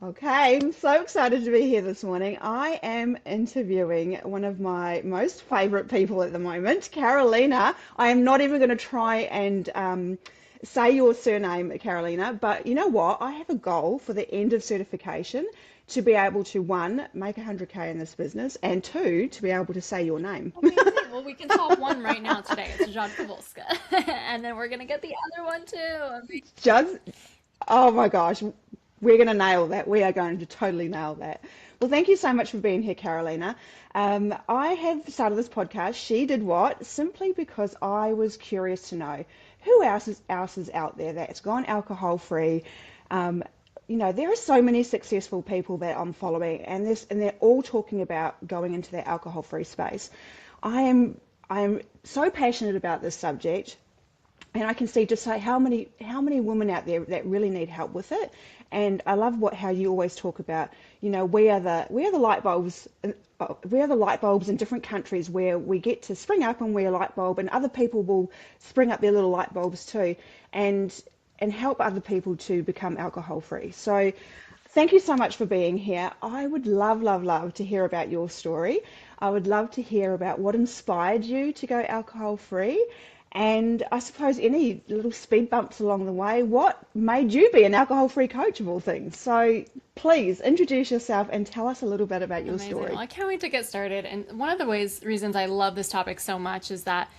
Okay, I'm so excited to be here this morning. I am interviewing one of my most favorite people at the moment, Karolina. I am not even going to try and say your surname, Karolina, but you know what? I have a goal for the end of certification to be able to, one, make 100K in this business, and two, to be able to say your name. Amazing. Well, we can solve one right now today. It's Rzadkowolska. And then we're gonna get the other one too. Just, oh my gosh, we're going to nail that. We are going to totally nail that. Well, thank you so much for being here, Carolina. I have started this podcast. She did what? Simply because I was curious to know who else is out there that's gone alcohol free. Um, there are so many successful people that I'm following, and they're all talking about going into the alcohol free space. I am so passionate about this subject, and I can see just like how many women out there that really need help with it. And I love what how you always talk about, we are the light bulbs. We are the light bulbs in different countries where we get to spring up and wear a light bulb, and other people will spring up their little light bulbs too, and help other people to become alcohol free. So thank you so much for being here. I would love, love, love to hear about your story. I would love to hear about what inspired you to go alcohol free. And I suppose any little speed bumps along the way, what made you be an alcohol free coach of all things? So please introduce yourself and tell us a little bit about your Amazing. Well, story. I can't wait to get started. And one of the reasons I love this topic so much is that,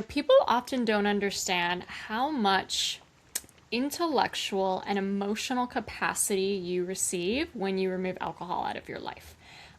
people often don't understand how much intellectual and emotional capacity you receive when you remove alcohol out of your life.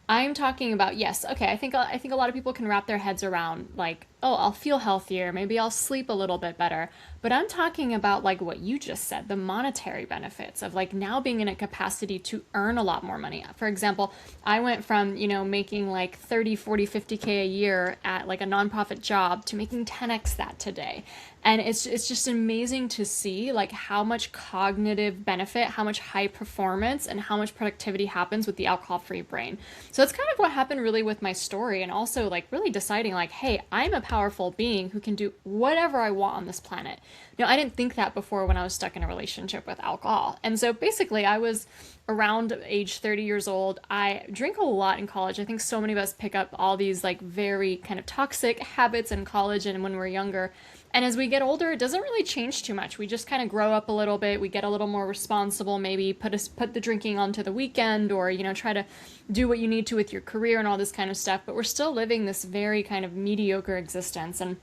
I'm talking about, yes, okay, I think a lot of people can wrap their heads around like, oh, I'll feel healthier, maybe I'll sleep a little bit better. But I'm talking about like what you just said, the monetary benefits of like now being in a capacity to earn a lot more money. For example, I went from, making like 30, 40, 50K a year at like a nonprofit job to making 10x that today. And it's just amazing to see like how much cognitive benefit, how much high performance and how much productivity happens with the alcohol-free brain. So that's kind of what happened really with my story, and also like really deciding like, hey, I'm a powerful being who can do whatever I want on this planet. Now, I didn't think that before when I was stuck in a relationship with alcohol. And so basically I was around age 30 years old. I drink a lot in college. I think so many of us pick up all these like very kind of toxic habits in college and when we're younger. And as we get older, it doesn't really change too much. We just kind of grow up a little bit. We get a little more responsible, maybe put the drinking onto the weekend, or, try to do what you need to with your career and all this kind of stuff. But we're still living this very kind of mediocre existence. And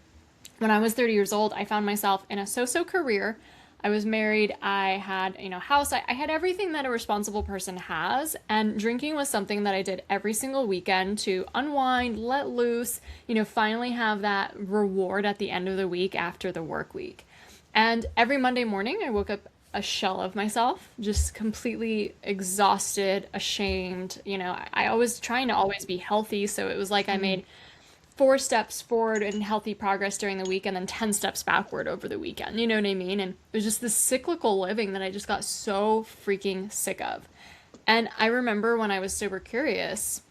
when I was 30 years old, I found myself in a so-so career. I was married. I had, house. I had everything that a responsible person has. And drinking was something that I did every single weekend to unwind, let loose, finally have that reward at the end of the week after the work week. And every Monday morning, I woke up a shell of myself, just completely exhausted, ashamed. I was trying to always be healthy. So it was like I made 4 steps forward in healthy progress during the week and then 10 steps backward over the weekend. You know what I mean? And it was just this cyclical living that I just got so freaking sick of. And I remember when I was sober curious,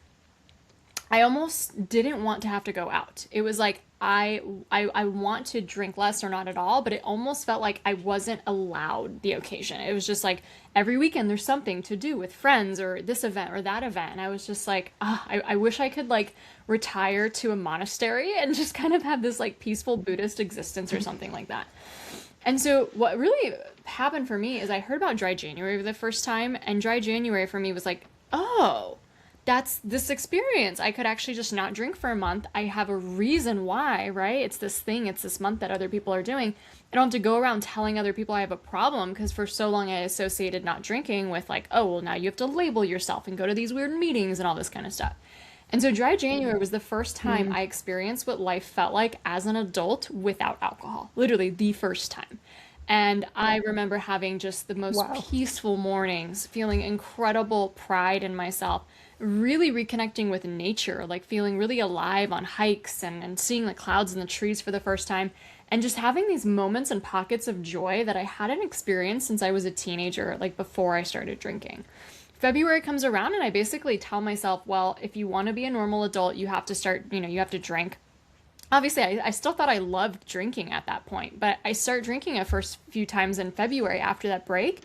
I almost didn't want to have to go out. It was like I want to drink less or not at all, but it almost felt like I wasn't allowed the occasion. It was just like every weekend there's something to do with friends or this event or that event. And I was just like, I wish I could like retire to a monastery and just kind of have this like peaceful Buddhist existence or something like that. And so what really happened for me is I heard about dry January for the first time, and dry January for me was like, oh, that's this experience. I could actually just not drink for a month. I have a reason why, right? It's this thing, it's this month that other people are doing. I don't have to go around telling other people I have a problem, because for so long I associated not drinking with like, oh, well, now you have to label yourself and go to these weird meetings and all this kind of stuff. And so dry January was the first time I experienced what life felt like as an adult without alcohol. Literally the first time. And I remember having just the most Wow. peaceful mornings, feeling incredible pride in myself, really reconnecting with nature, like feeling really alive on hikes and seeing the clouds and the trees for the first time, and just having these moments and pockets of joy that I hadn't experienced since I was a teenager, like before I started drinking. February comes around and I basically tell myself, well, if you want to be a normal adult, you have to start, you have to drink. Obviously, I still thought I loved drinking at that point, but I started drinking the first few times in February after that break.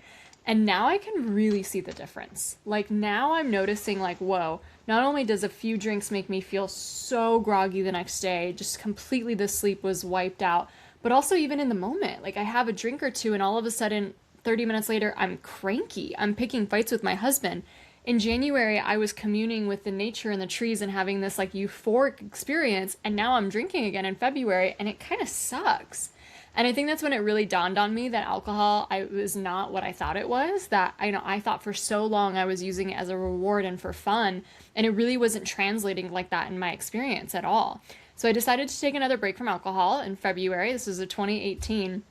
And now I can really see the difference. Like now I'm noticing like, whoa, not only does a few drinks make me feel so groggy the next day, just completely the sleep was wiped out, but also even in the moment, like I have a drink or two and all of a sudden 30 minutes later I'm cranky. I'm picking fights with my husband. In January, I was communing with the nature and the trees and having this like euphoric experience, and now I'm drinking again in February and it kind of sucks. And I think that's when it really dawned on me that alcohol I was not what I thought it was. That I thought for so long I was using it as a reward and for fun, and it really wasn't translating like that in my experience at all. So I decided to take another break from alcohol in February. This was a 2018,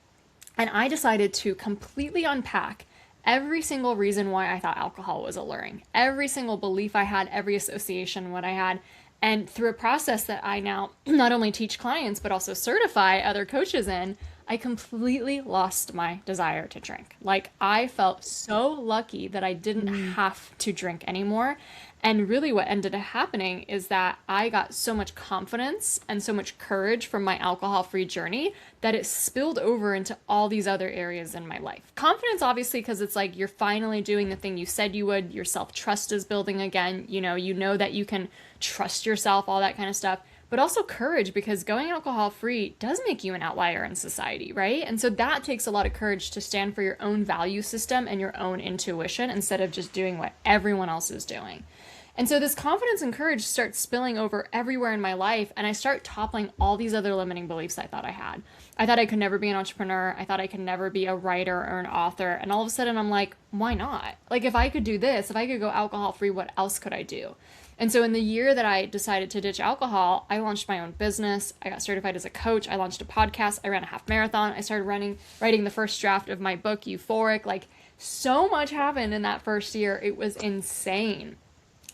and I decided to completely unpack every single reason why I thought alcohol was alluring, every single belief I had, every association what I had. And through a process that I now not only teach clients but also certify other coaches in, I completely lost my desire to drink. Like I felt so lucky that I didn't have to drink anymore. And really what ended up happening is that I got so much confidence and so much courage from my alcohol-free journey that it spilled over into all these other areas in my life. Confidence, obviously, because it's like you're finally doing the thing you said you would. Your self-trust is building again. You know that you can trust yourself, all that kind of stuff. But also courage, because going alcohol free does make you an outlier in society, right? And so that takes a lot of courage to stand for your own value system and your own intuition instead of just doing what everyone else is doing. And so this confidence and courage starts spilling over everywhere in my life, and I start toppling all these other limiting beliefs I thought I had. I thought I could never be an entrepreneur. I thought I could never be a writer or an author. And all of a sudden I'm like, why not? Like if I could do this, if I could go alcohol free, what else could I do? And so in the year that I decided to ditch alcohol, I launched my own business. I got certified as a coach. I launched a podcast. I ran a half marathon. I started writing the first draft of my book, Euphoric. Like so much happened in that first year. It was insane.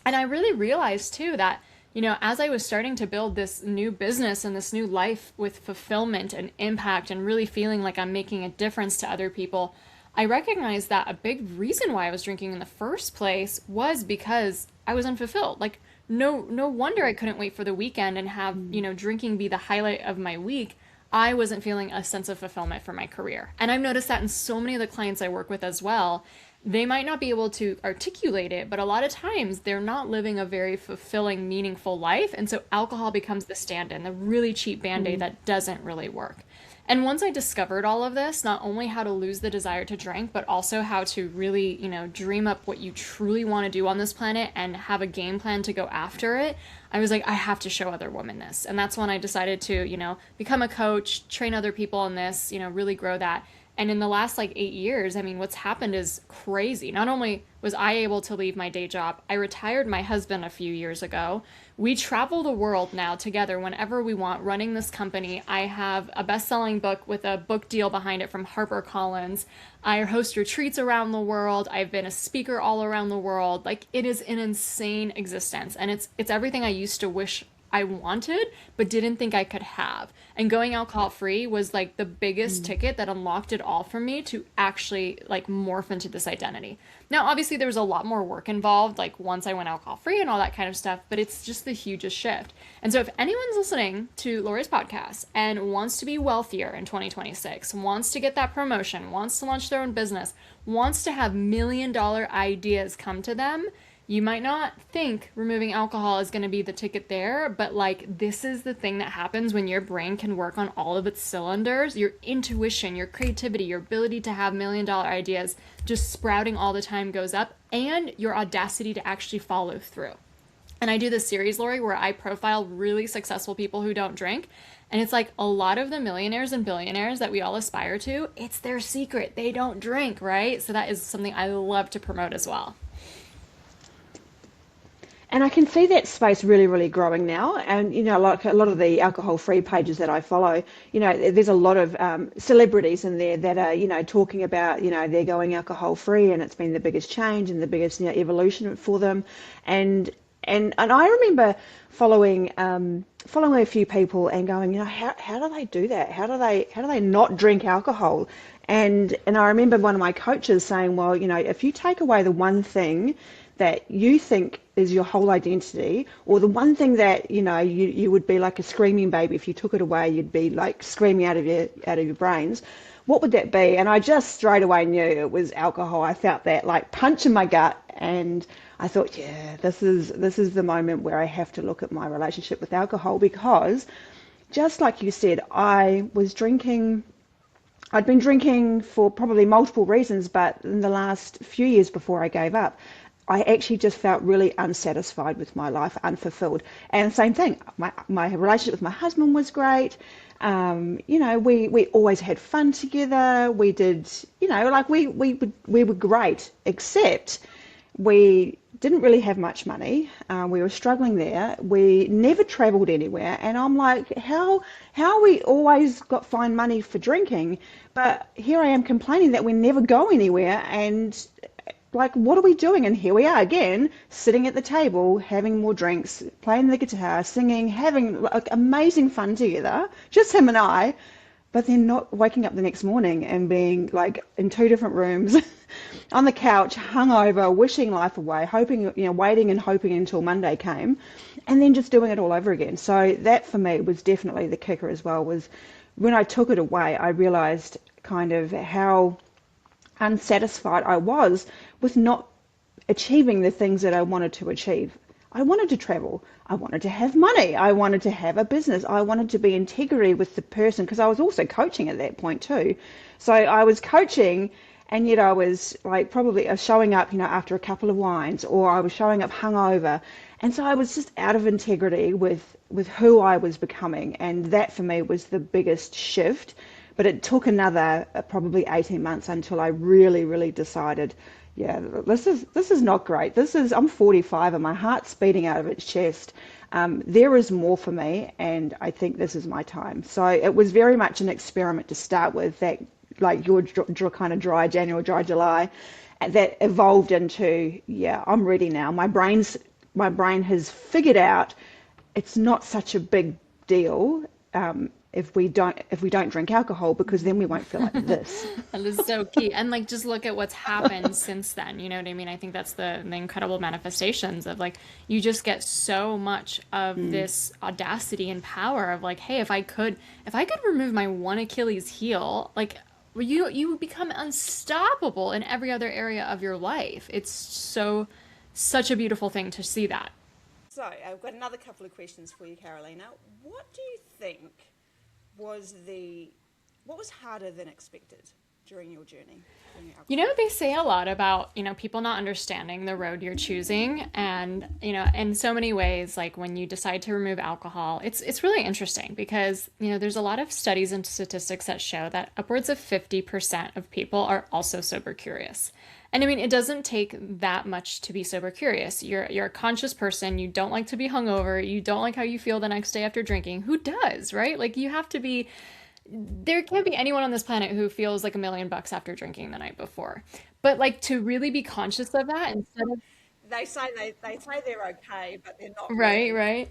And I really realized too that, as I was starting to build this new business and this new life with fulfillment and impact and really feeling like I'm making a difference to other people, I recognized that a big reason why I was drinking in the first place was because I was unfulfilled. Like no wonder I couldn't wait for the weekend and have, drinking be the highlight of my week. I wasn't feeling a sense of fulfillment for my career. And I've noticed that in so many of the clients I work with as well. They might not be able to articulate it, but a lot of times they're not living a very fulfilling, meaningful life. And so alcohol becomes the stand-in, the really cheap band-aid that doesn't really work. And once I discovered all of this, not only how to lose the desire to drink, but also how to really, dream up what you truly want to do on this planet and have a game plan to go after it, I was like, I have to show other women this. And that's when I decided to, become a coach, train other people in this, really grow that. And in the last 8 years, what's happened is crazy. Not only was I able to leave my day job, I retired my husband a few years ago. We travel the world now together whenever we want, running this company. I have a best-selling book with a book deal behind it from HarperCollins. I host retreats around the world. I've been a speaker all around the world. It is an insane existence. And it's everything I used to wish I wanted, but didn't think I could have. And going alcohol free was the biggest ticket that unlocked it all for me to actually morph into this identity. Now, obviously there was a lot more work involved, once I went alcohol free and all that kind of stuff, but it's just the hugest shift. And so if anyone's listening to Lori's podcast and wants to be wealthier in 2026, wants to get that promotion, wants to launch their own business, wants to have $1 million ideas come to them, you might not think removing alcohol is going to be the ticket there, but this is the thing that happens when your brain can work on all of its cylinders. Your intuition, your creativity, your ability to have $1 million ideas just sprouting all the time goes up, and your audacity to actually follow through. And I do this series, Lori, where I profile really successful people who don't drink. And it's a lot of the millionaires and billionaires that we all aspire to, it's their secret. They don't drink, right? So that is something I love to promote as well. And I can see that space really, really growing now. And, like a lot of the alcohol-free pages that I follow, there's a lot of celebrities in there that are, talking about, they're going alcohol-free and it's been the biggest change and the biggest, evolution for them. And I remember following a few people and going, how do they do that? How do they not drink alcohol? And I remember one of my coaches saying, well, if you take away the one thing that you think is your whole identity, or the one thing that you would be like a screaming baby, if you took it away you'd be screaming out of your brains, what would that be? And I just straight away knew it was alcohol. I felt that like punch in my gut, and I thought, yeah, this is the moment where I have to look at my relationship with alcohol, because just like you said, I'd been drinking for probably multiple reasons, but in the last few years before I gave up, I actually just felt really unsatisfied with my life, unfulfilled. And same thing, my relationship with my husband was great. We always had fun together. We did, like we were great, except we didn't really have much money. We were struggling there. We never travelled anywhere, and I'm like, how we always got find money for drinking, but here I am complaining that we never go anywhere, and like, what are we doing? And here we are again, sitting at the table, having more drinks, playing the guitar, singing, having like amazing fun together, just him and I, but then not waking up the next morning and being like in two different rooms on the couch, hungover, wishing life away, hoping, waiting and hoping until Monday came, and then just doing it all over again. So that for me was definitely the kicker as well, was when I took it away, I realized kind of how unsatisfied I was with not achieving the things that I wanted to achieve. I wanted to travel. I wanted to have money. I wanted to have a business. I wanted to be integrity with the person, because I was also coaching at that point too. So I was coaching, and yet I was like probably showing up, after a couple of wines, or I was showing up hungover. And so I was just out of integrity with who I was becoming. And that for me was the biggest shift. But it took another probably 18 months until I really, really decided, yeah, this is not great. I'm 45 and my heart's beating out of its chest. There is more for me, and I think this is my time. So it was very much an experiment to start with, that like your kind of dry January, dry July, that evolved into, yeah, I'm ready now. My brain has figured out it's not such a big deal. If we don't drink alcohol, because then we won't feel like this. That is so key. And like just look at what's happened since then. You know what I mean? I think that's the incredible manifestations of like you just get so much of this audacity and power of like, hey, if I could remove my one Achilles heel, like you become unstoppable in every other area of your life. It's such a beautiful thing to see that. So I've got another couple of questions for you, Carolina. What do you think was the what was harder than expected during your journey, during your You alcohol know, journey? they say a lot about, people not understanding the road you're choosing. And, in so many ways, like when you decide to remove alcohol, it's really interesting because, there's a lot of studies and statistics that show that upwards of 50% of people are also sober curious. And I mean, it doesn't take that much to be sober curious. You're a conscious person. You don't like to be hungover. You don't like how you feel the next day after drinking. Who does, right? Like you have to be there can't be anyone on this planet who feels like $1 million after drinking the night before. But like to really be conscious of that instead of They say they're okay, but they're not right, really. right.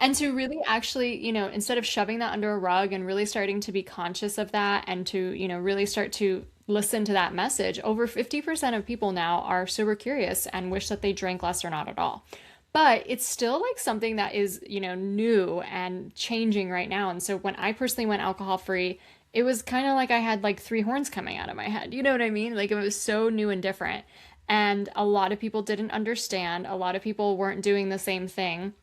And to really actually, instead of shoving that under a rug and really starting to be conscious of that and to, really start to listen to that message, over 50% of people now are sober curious and wish that they drank less or not at all. But it's still like something that is, new and changing right now. And so when I personally went alcohol free, it was kind of like I had like three horns coming out of my head. You know what I mean? Like it was so new and different. And a lot of people didn't understand. A lot of people weren't doing the same thing.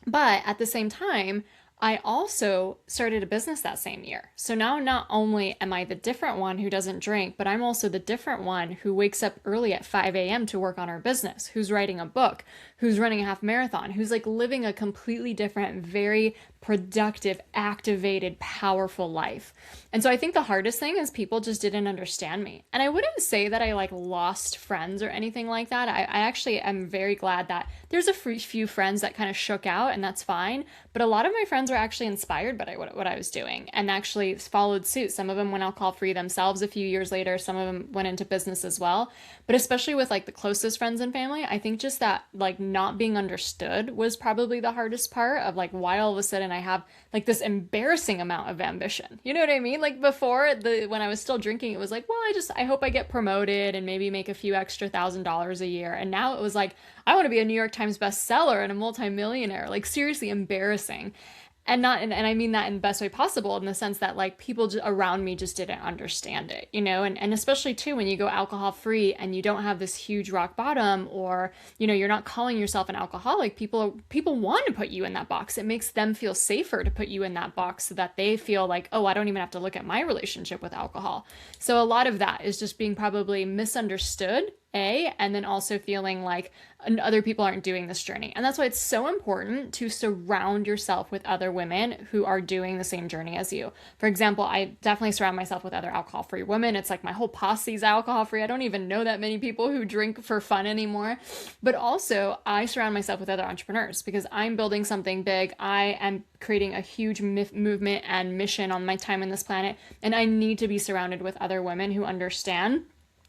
But at the same time, I also started a business that same year. So now not only am I the different one who doesn't drink, but I'm also the different one who wakes up early at 5 a.m. to work on our business, who's writing a book, who's running a half marathon, who's like living a completely different, very productive, activated, powerful life. And so I think the hardest thing is people just didn't understand me. And I wouldn't say that I like lost friends or anything like that. I actually am very glad that there's a few friends that kind of shook out, and that's fine. But a lot of my friends were actually inspired by what I was doing and actually followed suit. Some of them went alcohol free themselves a few years later. Some of them went into business as well. But especially with like the closest friends and family, I think just that like not being understood was probably the hardest part of like why all of a sudden I have like this embarrassing amount of ambition. You know what I mean? Like before when I was still drinking, it was like, well, I hope I get promoted and maybe make a few extra $1,000 a year. And now it was like, I want to be a New York Times bestseller and a multimillionaire. Like seriously embarrassing. And I mean that in the best way possible, in the sense that like people around me just didn't understand it, you know. And especially too when you go alcohol free and you don't have this huge rock bottom, or you know, you're not calling yourself an alcoholic, people want to put you in that box. It makes them feel safer to put you in that box, so that they feel like, oh, I don't even have to look at my relationship with alcohol. So a lot of that is just being probably misunderstood, and then also feeling like other people aren't doing this journey. And that's why it's so important to surround yourself with other women who are doing the same journey as you. For example, I definitely surround myself with other alcohol free women. It's like my whole posse's alcohol free. I don't even know that many people who drink for fun anymore. But also, I surround myself with other entrepreneurs because I'm building something big. I am creating a huge movement and mission on my time in this planet. And I need to be surrounded with other women who understand.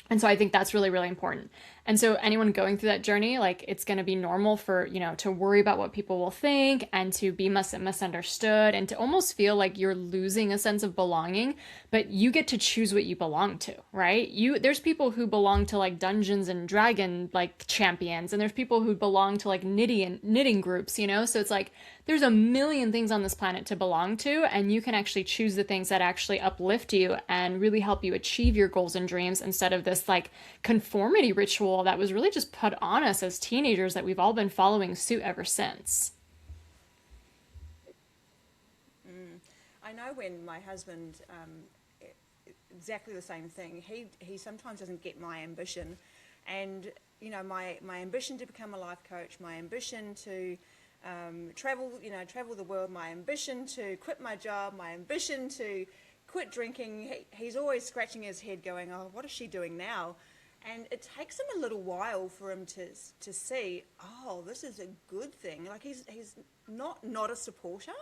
And so I think that's really, really important. And so anyone going through that journey, like it's going to be normal for, you know, to worry about what people will think and to be misunderstood and to almost feel like you're losing a sense of belonging, but you get to choose what you belong to, right? There's people who belong to like Dungeons and Dragon like champions, and there's people who belong to like knitting groups, you know? So it's like there's a million things on this planet to belong to, and you can actually choose the things that actually uplift you and really help you achieve your goals and dreams, instead of this like conformity ritual that was really just put on us as teenagers that we've all been following suit ever since. I know when my husband, exactly the same thing. He sometimes doesn't get my ambition, and you know my ambition to become a life coach, my ambition to travel the world, my ambition to quit my job, my ambition to quit drinking. He's always scratching his head, going, "Oh, what is she doing now?" And it takes him a little while for him to see, oh, this is a good thing. Like he's not a supporter,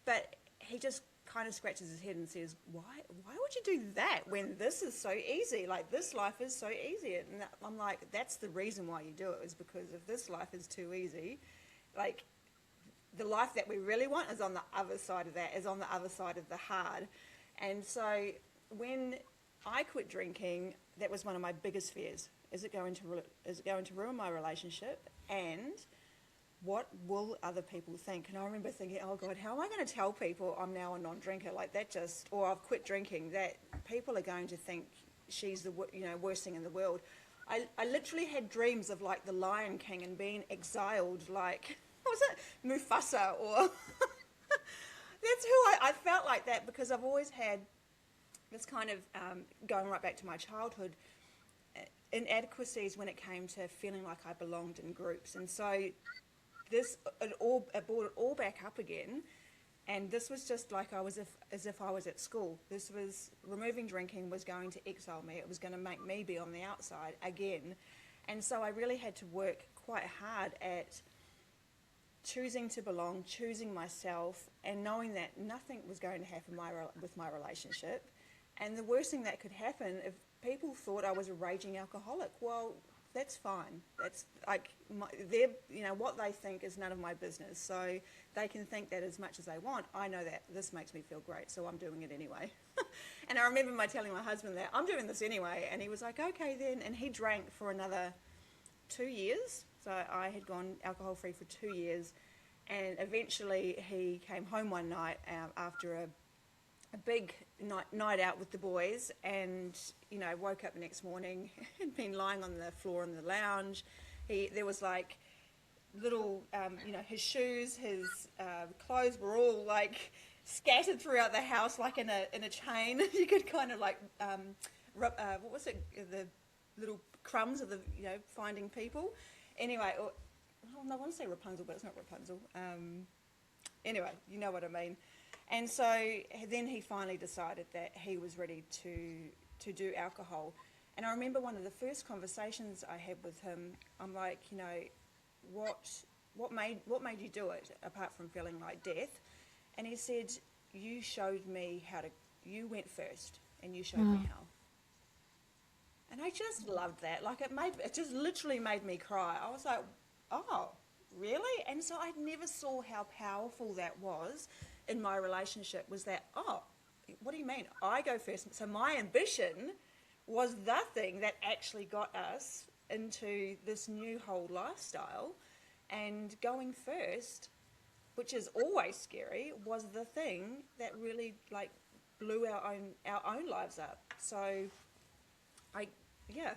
but he just kind of scratches his head and says, why would you do that when this is so easy? Like this life is so easy. And I'm like, that's the reason why you do it, is because if this life is too easy, like the life that we really want is on the other side of that, is on the other side of the hard. And so when I quit drinking, that was one of my biggest fears. Is it going to ruin my relationship? And what will other people think? And I remember thinking, oh God, how am I going to tell people I'm now a non-drinker? Like that just, or I've quit drinking, that people are going to think she's the worst thing in the world. I literally had dreams of like the Lion King and being exiled, like, what was it, Mufasa, or that's who I felt like that, because I've always had this kind of, going right back to my childhood, inadequacies when it came to feeling like I belonged in groups. And so it brought it all back up again. And this was just like as if I was at school. This was, removing drinking was going to exile me. It was going to make me be on the outside again. And so I really had to work quite hard at choosing to belong, choosing myself, and knowing that nothing was going to happen with my relationship. And the worst thing that could happen, if people thought I was a raging alcoholic, well, that's fine. That's like what they think is none of my business. So they can think that as much as they want. I know that this makes me feel great, so I'm doing it anyway. And I remember telling my husband that I'm doing this anyway, and he was like, okay then. And he drank for another 2 years. So I had gone alcohol free for 2 years, and eventually he came home one night after a big night out with the boys, and woke up the next morning and been lying on the floor in the lounge. There was like little his shoes, his clothes were all like scattered throughout the house, like in a chain. You could kind of like what was it, the little crumbs of the finding people. Anyway, I want to say Rapunzel, but it's not Rapunzel. Anyway, you know what I mean. And so then he finally decided that he was ready to do alcohol. And I remember one of the first conversations I had with him, I'm like, what made you do it, apart from feeling like death? And he said, you went first and you showed me how. And I just loved that. Like it just literally made me cry. I was like, oh, really? And so I never saw how powerful that was in my relationship, was that, oh, what do you mean? I go first. So my ambition was the thing that actually got us into this new whole lifestyle. And going first which is always scary, was the thing that really like blew our own lives up. So I yeah,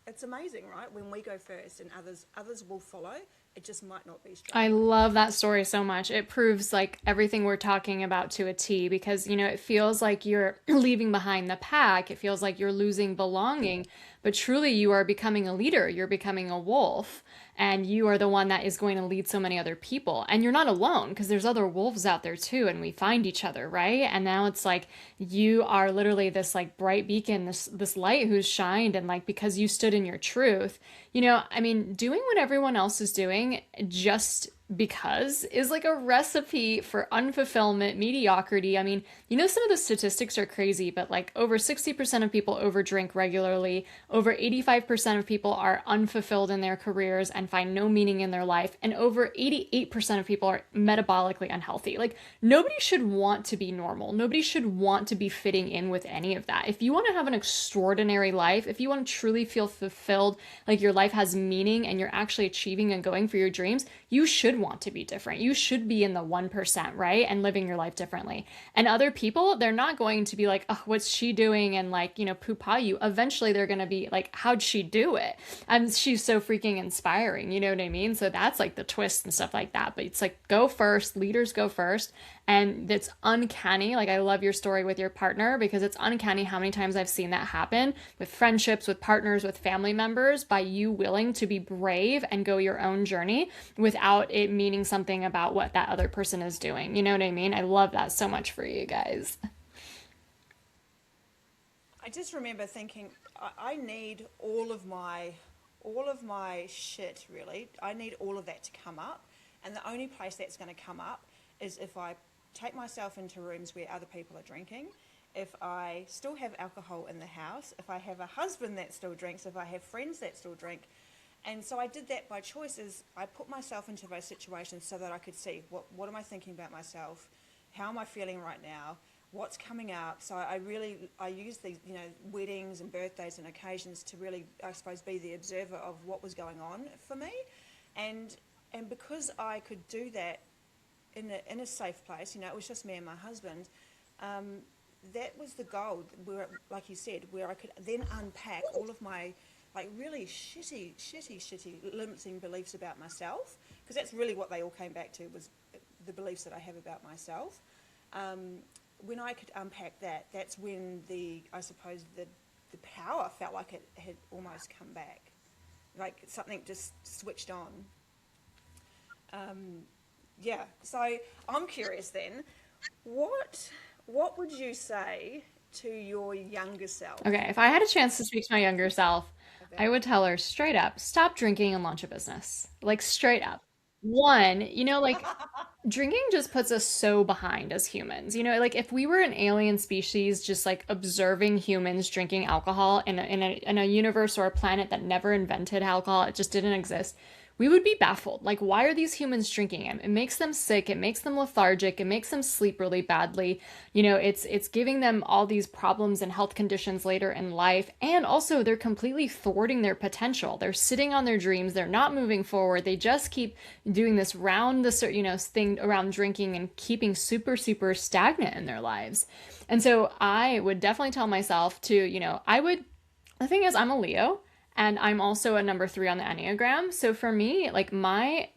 it's amazing, right? When we go first and others will follow, it just might not be straight I away. love that story so much. It proves like everything we're talking about to a T because, it feels like you're leaving behind the pack. It feels like you're losing belonging, but truly you are becoming a leader. You're becoming a wolf, and you are the one that is going to lead so many other people. And you're not alone because there's other wolves out there too, and we find each other, right? And now it's like you are literally this like bright beacon, this light who's shined, and like because you stood in your truth, I mean, doing what everyone else is doing just because is like a recipe for unfulfillment, mediocrity. I mean, some of the statistics are crazy, but like over 60% of people overdrink regularly, over 85% of people are unfulfilled in their careers and find no meaning in their life, and over 88% of people are metabolically unhealthy. Like, nobody should want to be normal. Nobody should want to be fitting in with any of that. If you want to have an extraordinary life, if you want to truly feel fulfilled, like your life has meaning and you're actually achieving and going for your dreams, you should want to be different. You should be in the 1%, right? And living your life differently. And other people, they're not going to be like, oh, what's she doing? And like, poo-pah you. Eventually they're going to be like, how'd she do it? And she's so freaking inspiring. You know what I mean? So that's like the twist and stuff like that. But it's like, go first, leaders go first. And it's uncanny. Like, I love your story with your partner because it's uncanny how many times I've seen that happen with friendships, with partners, with family members, by you willing to be brave and go your own journey without it meaning something about what that other person is doing. You know what I mean? I love that so much for you guys. I just remember thinking, I need all of my shit, really. I need all of that to come up, and the only place that's going to come up is if I take myself into rooms where other people are drinking, if I still have alcohol in the house, if I have a husband that still drinks, if I have friends that still drink. And so I did that by choice. Is I put myself into those situations so that I could see what am I thinking about myself, how am I feeling right now, what's coming up. So I use these weddings and birthdays and occasions to really, I suppose, be the observer of what was going on for me, and because I could do that in a safe place, it was just me and my husband. That was the goal, where, like you said, where I could then unpack all of my like really shitty limiting beliefs about myself, because that's really what they all came back to, was the beliefs that I have about myself. When I could unpack that, that's when I suppose the power felt like it had almost come back, like something just switched on. Yeah, so I'm curious then, what would you say to your younger self Okay, if I had a chance to speak to my younger self, I about? would tell her straight up, stop drinking and launch a business. Like, straight up. One, like, drinking just puts us so behind as humans. Like, if we were an alien species just like observing humans drinking alcohol in a universe or a planet that never invented alcohol, it just didn't exist, we would be baffled. Like, why are these humans drinking it? It makes them sick, it makes them lethargic, it makes them sleep really badly. It's giving them all these problems and health conditions later in life. And also they're completely thwarting their potential. They're sitting on their dreams, they're not moving forward. They just keep doing this round the thing around drinking and keeping super stagnant in their lives. And so I would definitely tell myself to, the thing is, I'm a Leo and I'm also a number 3 on the Enneagram. So for me, like, my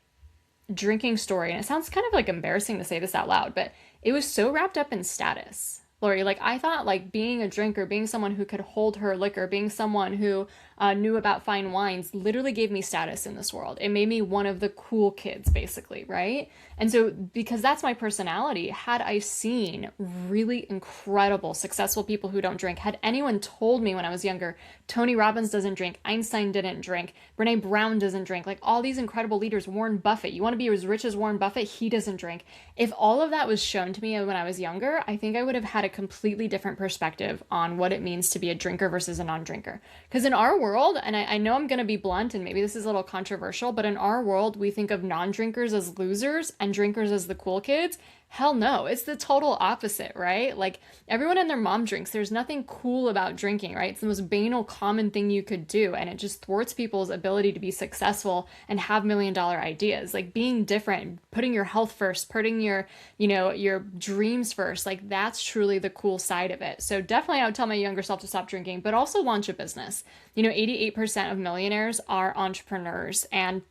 drinking story, and it sounds kind of like embarrassing to say this out loud, but it was so wrapped up in status. Lori, like, I thought like being a drinker, being someone who could hold her liquor, being someone who knew about fine wines literally gave me status in this world. It made me one of the cool kids, basically, right? And so, because that's my personality, had I seen really incredible, successful people who don't drink, had anyone told me when I was younger, Tony Robbins doesn't drink, Einstein didn't drink, Brene Brown doesn't drink, like all these incredible leaders, Warren Buffett, you want to be as rich as Warren Buffett, he doesn't drink. If all of that was shown to me when I was younger, I think I would have had a completely different perspective on what it means to be a drinker versus a non-drinker. Because in our world, and I know I'm going to be blunt and maybe this is a little controversial, but in our world, we think of non-drinkers as losers and drinkers as the cool kids. Hell no. It's the total opposite, right? Like everyone and their mom drinks. There's nothing cool about drinking, right? It's the most banal, common thing you could do. And it just thwarts people's ability to be successful and have $1 million ideas. Like being different, putting your health first, putting your, your dreams first. Like that's truly the cool side of it. So definitely I would tell my younger self to stop drinking, but also launch a business. 88% of millionaires are entrepreneurs. And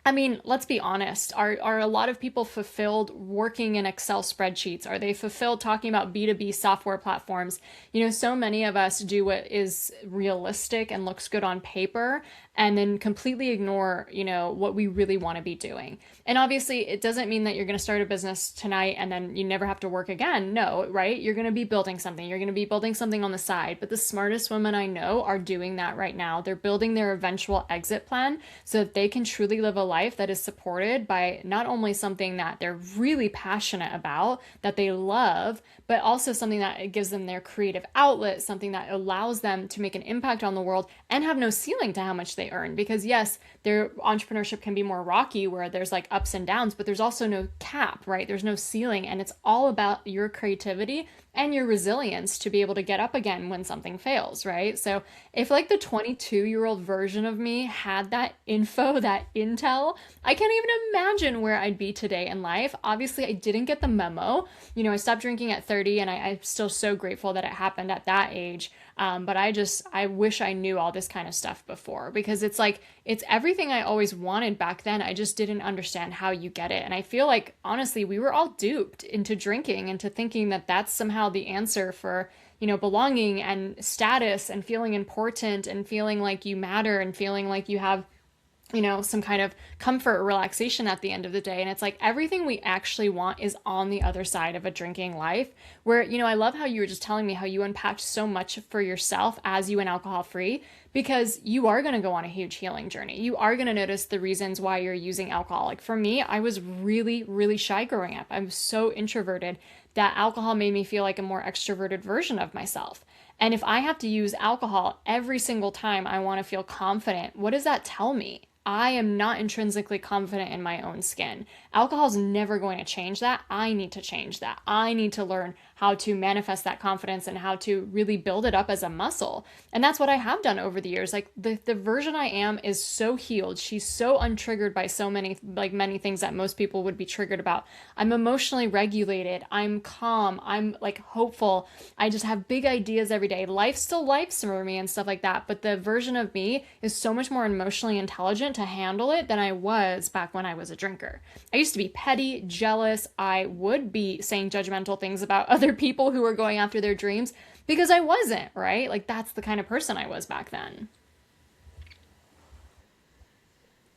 I mean, let's be honest. Are a lot of people fulfilled working in Excel spreadsheets? Are they fulfilled talking about B2B software platforms? So many of us do what is realistic and looks good on paper and then completely ignore, what we really want to be doing. And obviously, it doesn't mean that you're going to start a business tonight and then you never have to work again. No, right? You're going to be building something. You're going to be building something on the side. But the smartest women I know are doing that right now. They're building their eventual exit plan so that they can truly live a life that is supported by not only something that they're really passionate about, that they love, but also something that gives them their creative outlet, something that allows them to make an impact on the world and have no ceiling to how much they earn. Because yes, their entrepreneurship can be more rocky where there's like ups and downs, but there's also no cap, right? There's no ceiling. And it's all about your creativity and your resilience to be able to get up again when something fails, right? So if like the 22-year-old version of me had that info, that intel, I can't even imagine where I'd be today in life. Obviously, I didn't get the memo. I stopped drinking at 30 and I'm still so grateful that it happened at that age. But I wish I knew all this kind of stuff before because it's like, it's everything I always wanted back then. I just didn't understand how you get it. And I feel like, honestly, we were all duped into drinking, into thinking that that's somehow the answer for, belonging and status and feeling important and feeling like you matter and feeling like you have some kind of comfort or relaxation at the end of the day. And it's like everything we actually want is on the other side of a drinking life where, I love how you were just telling me how you unpacked so much for yourself as you went alcohol free, because you are going to go on a huge healing journey. You are going to notice the reasons why you're using alcohol. Like for me, I was really, really shy growing up. I was so introverted that alcohol made me feel like a more extroverted version of myself. And if I have to use alcohol every single time I want to feel confident, what does that tell me? I am not intrinsically confident in my own skin. Alcohol is never going to change that. I need to change that. I need to learn how to manifest that confidence and how to really build it up as a muscle. And that's what I have done over the years. Like the version I am is so healed. She's so untriggered by so many things that most people would be triggered about. I'm emotionally regulated. I'm calm. I'm like hopeful. I just have big ideas every day. Life still lifes for me and stuff like that. But the version of me is so much more emotionally intelligent to handle it than I was back when I was a drinker. I used to be petty, jealous. I would be saying judgmental things about other people who were going after their dreams because I wasn't, right? Like that's the kind of person I was back then.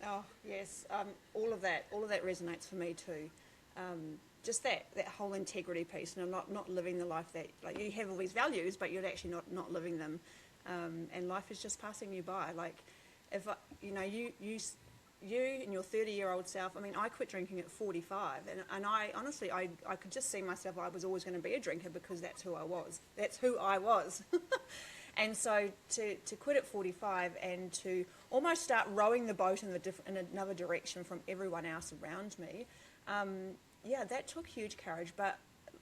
Oh yes, all of that resonates for me too. Just that whole integrity piece, and not living the life that, like, you have all these values, but you're actually not living them, and life is just passing you by. Like if you and your 30-year-old self. I mean, I quit drinking at 45, and I honestly, I could just see myself. I was always going to be a drinker because that's who I was. That's who I was. And so to quit at 45 and to almost start rowing the boat in another direction from everyone else around me, that took huge courage. But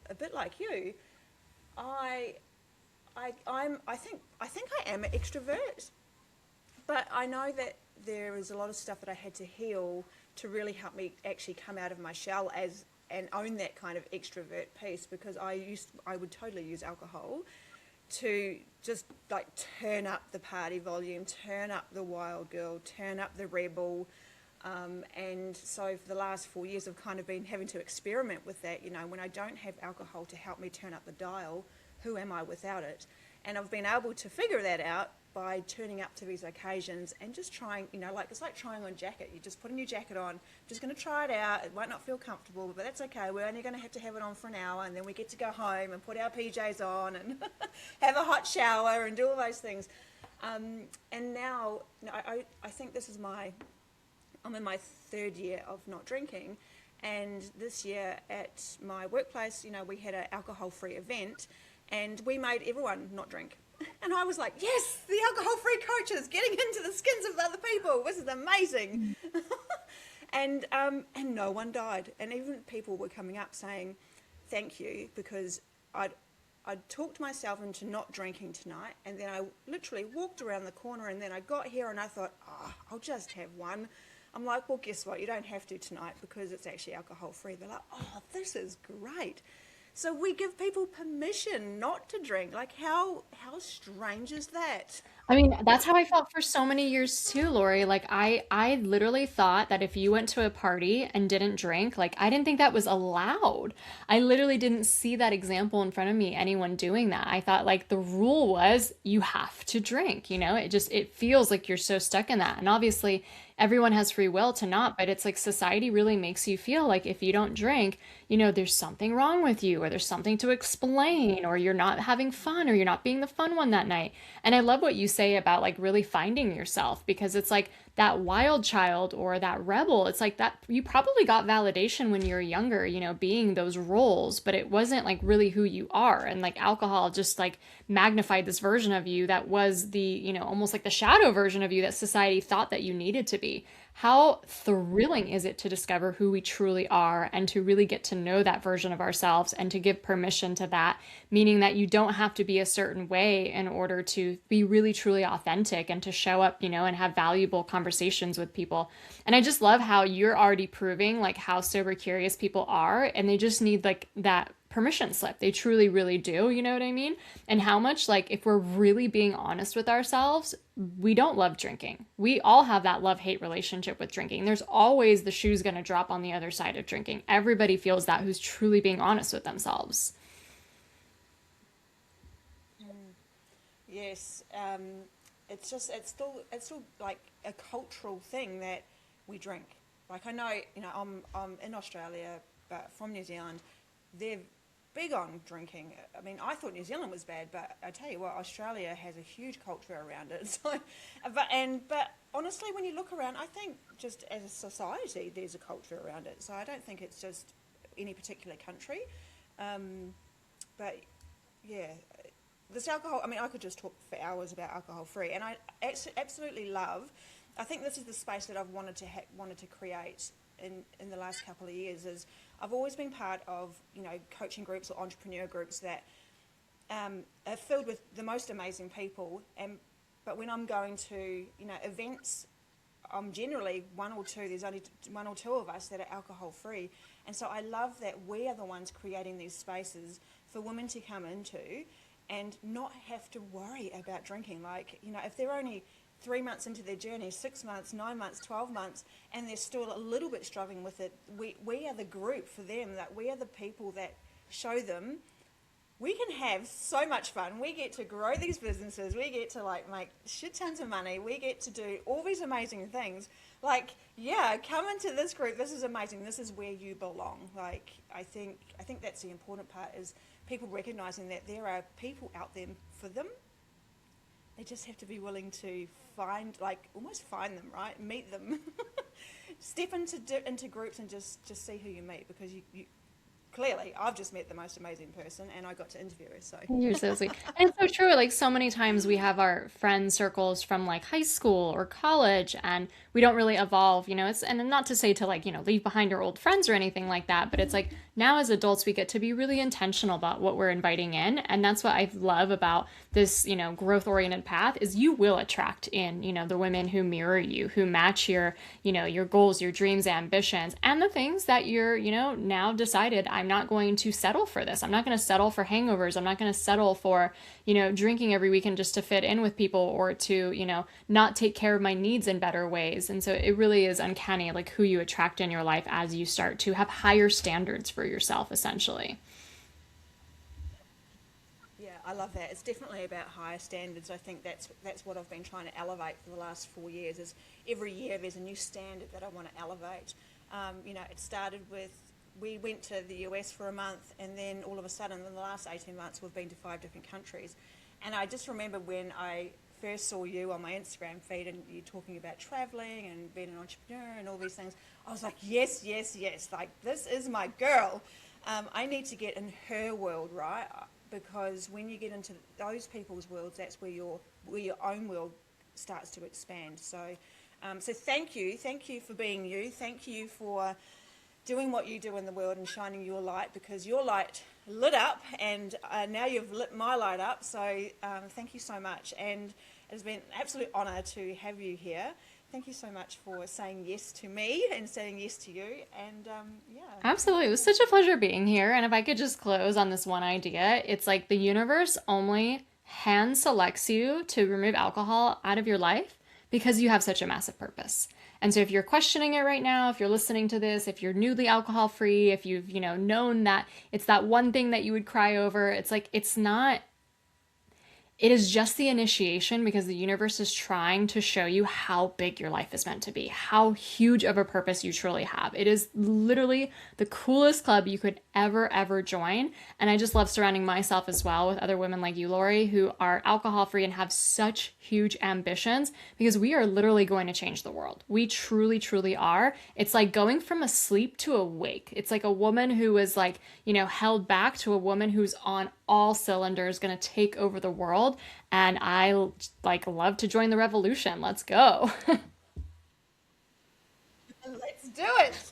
a bit like you, I think I am an extrovert, but I know that there is a lot of stuff that I had to heal to really help me actually come out of my shell and own that kind of extrovert piece, because I would totally use alcohol to just like turn up the party volume, turn up the wild girl, turn up the rebel. And so for the last 4 years I've kind of been having to experiment with that, when I don't have alcohol to help me turn up the dial, who am I without it? And I've been able to figure that out by turning up to these occasions and just trying, it's like trying on a jacket. You just put a new jacket on, just going to try it out. It might not feel comfortable, but that's okay. We're only going to have it on for an hour, and then we get to go home and put our PJs on and have a hot shower and do all those things. And now, I think I'm in my third year of not drinking, and this year at my workplace, we had an alcohol-free event, and we made everyone not drink. And I was like, yes, the alcohol-free coaches getting into the skins of other people. This is amazing. And no one died. And even people were coming up saying, thank you, because I'd talked myself into not drinking tonight, and then I literally walked around the corner, and then I got here and I thought, oh, I'll just have one. I'm like, well, guess what? You don't have to tonight because it's actually alcohol free. They're like, oh, this is great. So we give people permission not to drink. Like, how strange is that? I mean, that's how I felt for so many years too, Lori. Like I literally thought that if you went to a party and didn't drink, like I didn't think that was allowed. I literally didn't see that example in front of me, anyone doing that. I thought like the rule was you have to drink, you know? It feels like you're so stuck in that. And obviously everyone has free will to not, but it's like society really makes you feel like if you don't drink, there's something wrong with you or there's something to explain or you're not having fun or you're not being the fun one that night. And I love what you say about like really finding yourself because it's like that wild child or that rebel. It's like that you probably got validation when you were younger, being those roles, but it wasn't like really who you are. And like alcohol just like magnified this version of you that was the, almost like the shadow version of you that society thought that you needed to be. How thrilling is it to discover who we truly are and to really get to know that version of ourselves and to give permission to that, meaning that you don't have to be a certain way in order to be really truly authentic and to show up, and have valuable conversations with people. And I just love how you're already proving like how sober curious people are and they just need like that permission slip. They truly, really do. You know what I mean? And how much, like, if we're really being honest with ourselves, we don't love drinking. We all have that love-hate relationship with drinking. There's always the shoe's going to drop on the other side of drinking. Everybody feels that who's truly being honest with themselves. Yes, it's still like a cultural thing that we drink. Like I know, I'm in Australia, but from New Zealand, they're big on drinking. I mean, I thought New Zealand was bad, but I tell you what, Australia has a huge culture around it. So, but honestly, when you look around, I think just as a society, there's a culture around it. So I don't think it's just any particular country. But yeah, this alcohol. I mean, I could just talk for hours about alcohol free, and I absolutely love. I think this is the space that I've wanted to create in the last couple of years. Is I've always been part of coaching groups or entrepreneur groups that are filled with the most amazing people, but when I'm going to events, I'm generally one or two. There's only one or two of us that are alcohol free, and so I love that we are the ones creating these spaces for women to come into and not have to worry about drinking. Like if they're only 3 months into their journey, 6 months, 9 months, 12 months, and they're still a little bit struggling with it, we are the group for them, that we are the people that show them we can have so much fun. We get to grow these businesses. We get to like make shit tons of money. We get to do all these amazing things. Like, yeah, come into this group. This is amazing. This is where you belong. Like, I think that's the important part, is people recognizing that there are people out there for them. They just have to be willing to almost find them, right? Meet them. Step into groups and just see who you meet, because you clearly, I've just met the most amazing person and I got to interview her. So You're so sweet. And it's so true. Like so many times we have our friend circles from like high school or college and we don't really evolve, it's, and not to say to like, leave behind your old friends or anything like that, but it's like now as adults, we get to be really intentional about what we're inviting in. And that's what I love about this, growth oriented path is you will attract in, the women who mirror you, who match your, your goals, your dreams, ambitions, and the things that you're, now decided I'm not going to settle for this. I'm not going to settle for hangovers. I'm not going to settle for, drinking every weekend just to fit in with people or to, not take care of my needs in better ways. And so it really is uncanny, like who you attract in your life as you start to have higher standards for yourself, essentially. yeah, I love that. It's definitely about higher standards. I think that's what I've been trying to elevate for the last 4 years. Is every year there's a new standard that I want to elevate. It started with, we went to the US for a month, and then all of a sudden in the last 18 months we've been to 5 different countries. And I just remember when I first saw you on my Instagram feed and you talking about traveling and being an entrepreneur and all these things, I was like, yes, yes, yes, like this is my girl. I need to get in her world, right? Because when you get into those people's worlds, that's where your own world starts to expand. So thank you for being you. Thank you for doing what you do in the world and shining your light, because your light lit up, and now you've lit my light up. So thank you so much, and it has been an absolute honour to have you here. Thank you so much for saying yes to me and saying yes to you, and yeah. Absolutely. It was such a pleasure being here. And if I could just close on this one idea, it's like the universe only hand selects you to remove alcohol out of your life because you have such a massive purpose. And so if you're questioning it right now, if you're listening to this, if you're newly alcohol free, if you've, known that it's that one thing that you would cry over, it's like, it's not, it is just the initiation because the universe is trying to show you how big your life is meant to be, how huge of a purpose you truly have. It is literally the coolest club you could ever join. And I just love surrounding myself as well with other women like you, Lori, who are alcohol free and have such huge ambitions because we are literally going to change the world. We truly are. It's like going from asleep to awake. It's like a woman who is like, held back to a woman who's on all cylinders, going to take over the world. And I love to join the revolution. Let's go. Let's do it.